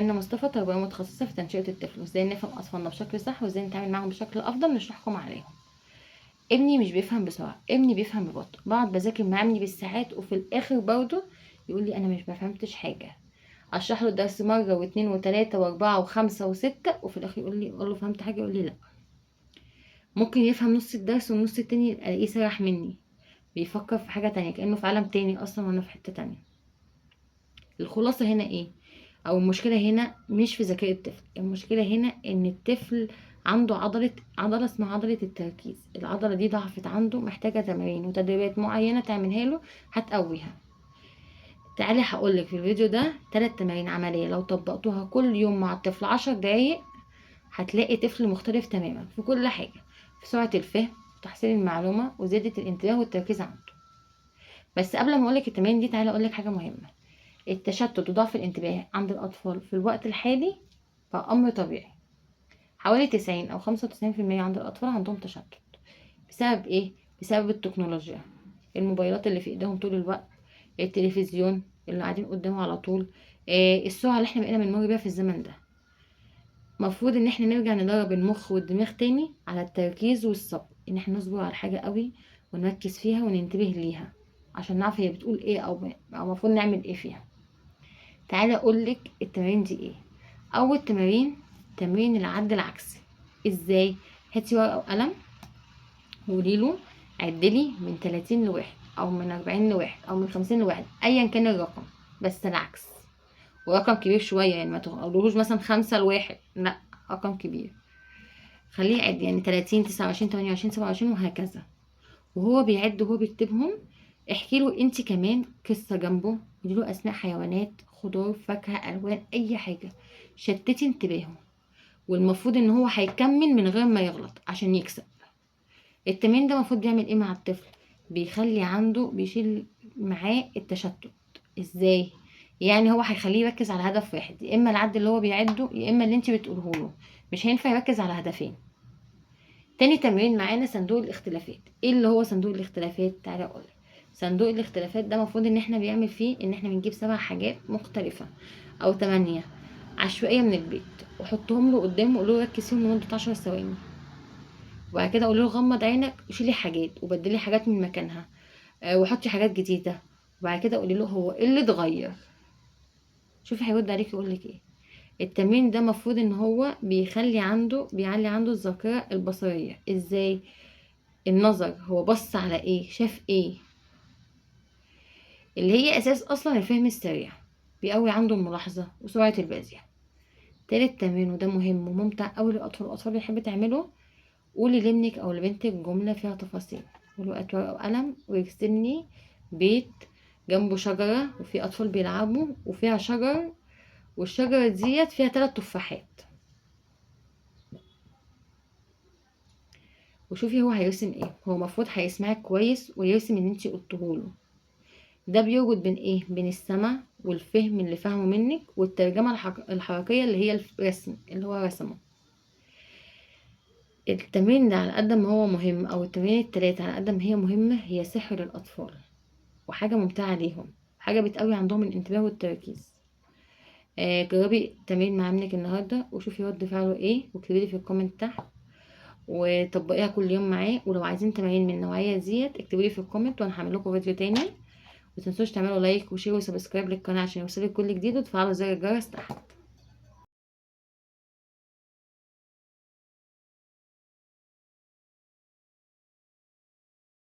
منى مصطفى، تربوية متخصصة في تنشئة الطفل، وازاي نفهم أطفالنا بشكل صح، وازاي نتعامل معاهم بشكل أفضل مش نحكم عليهم. ابني مش بيفهم بسرعة، ابني بيفهم ببطء، بقعد بذاكر مع ابني بالساعات وفي الآخر برضه يقول لي أنا مش بفهمتش حاجة. أشرح له الدرس مرة واتنين وتلاتة وأربعة وخمسة وستة وفي الآخر أقول له فهمت حاجة؟ يقول لي لأ. ممكن يفهم نص الدرس والنص التاني ألاقيه سرح مني، بيفكر في حاجة تانية كأنه في عالم تاني أصلا وأنا في حتة تانية. الخلاصة هنا ايه؟ او المشكلة هنا مش في ذكاء الطفل، المشكلة هنا ان الطفل عنده عضلة اسمها عضلة التركيز. العضلة دي ضعفت عنده، محتاجة تمارين وتدريبات معينة تعملها له هتقويها. تعالي هقولك في الفيديو ده 3 تمارين عملية لو طبقتوها كل يوم مع الطفل 10 دقايق هتلاقي طفل مختلف تماما في كل حاجة، في سرعة الفهم وتحصيل المعلومة وزيادة الانتباه والتركيز عنده. بس قبل ما اقولك التمارين دي تعالي اقولك حاجة مهمة. التشتت وضعف الانتباه عند الأطفال في الوقت الحالي بقى أمر طبيعي. حوالي 90 أو 95% عند الأطفال عندهم تشتت. بسبب إيه؟ بسبب التكنولوجيا، الموبايلات اللي في إيديهم طول الوقت، التلفزيون اللي قاعدين قدامه على طول، السرعة اللي احنا بقينا بنمر بيها في الزمن ده. مفروض ان احنا نرجع ندرب المخ والدماغ تاني على التركيز والصبر، ان احنا نصبر على حاجة قوي ونركز فيها وننتبه ليها عشان نعرف هي بتقول ايه او المفروض نعمل ايه فيها. تعالى اقولك التمارين دي ايه. اول تمارين تمرين العد العكسي. ازاي؟ هاتي ورقه وقلم وقوليله عدلي من 30 لواحد او من 40 لواحد او من 50 لواحد ايا كان الرقم، بس العكس. ورقم كبير شويه، يعني ما تقولوش مثلا 5 لواحد، لا، رقم كبير. خليه يعد يعني 30 29 28 27 وهكذا. وهو بيعد وهو بيكتبهم احكي له انت كمان قصه جنبه، اديله اسماء حيوانات، خضار، فاكهه، الوان، اي حاجه، شتتي انتباهه. والمفروض ان هو هيكمل من غير ما يغلط عشان يكسب. التمرين ده المفروض بيعمل ايه مع الطفل؟ بيخلي عنده، بيشيل معاه التشتت. ازاي؟ يعني هو هيخليه يركز على هدف واحد، يا اما العد اللي هو بيعده يا اما اللي انت بتقوله له، مش هينفع يركز على هدفين. تاني تمرين معانا صندوق الاختلافات. ايه اللي هو صندوق الاختلافات؟ تعالى اقولك. صندوق الاختلافات ده المفروض ان احنا بيعمل فيه ان احنا بنجيب 7 حاجات مختلفة او 8 عشوائية من البيت وحطهم له قدامه وقول له ركز فيهم لمدة 10 ثواني. وبعد كده قول له غمض عينك وشيلي حاجات وبدلي حاجات من مكانها، وحطي حاجات جديدة. وبعد كده قولي له هو ايه اللي اتغير. شوفي هيرد عليكي يقولك ايه. التمرين ده مفروض ان هو بيعلي عنده الذاكرة البصرية. ازاي؟ النظر، هو بص على ايه، شاف ايه، اللي هي اساس اصلا الفهم السريع. بيقوي عنده الملاحظة وسرعة البديهة. تالت تمرين وده مهم وممتع اوي للاطفال، الاطفال بيحب تعمله. قولي لابنك او لبنتك جملة فيها تفاصيل. قولوا هات ورقة وقلم ويرسم لي بيت جنبه شجرة وفي اطفال بيلعبوا وفيها شجر، والشجرة ديت فيها 3 تفاحات. وشوفي هو هيرسم ايه. هو مفروض هيسمعك كويس ويرسم اللي انتي قلتهوله. ده بيوجد بين ايه؟ بين السمع والفهم اللي فهمه منك والترجمة الحركية اللي هي الرسم اللي هو رسمه. التمرين ده على قد ما هو مهم، او التمرين التلاتة على قد ما هي مهمة، هي سحر للأطفال وحاجة ممتعة ليهم، حاجة بتقوي عندهم الانتباه والتركيز. جربي التمرين مع ابنك النهاردة وشوفي رد فعله ايه واكتبيلي في الكومنت تحت، وطبقيها كل يوم معاه. ولو عايزين تمارين من النوعية ديت اكتبولي في الكومنت وانا هعمل لكم فيديو تاني. متنسوش تعملوا لايك وشير وسبسكرايب للقناة عشان يوصلك كل جديد وتفعلوا زر الجرس تحت.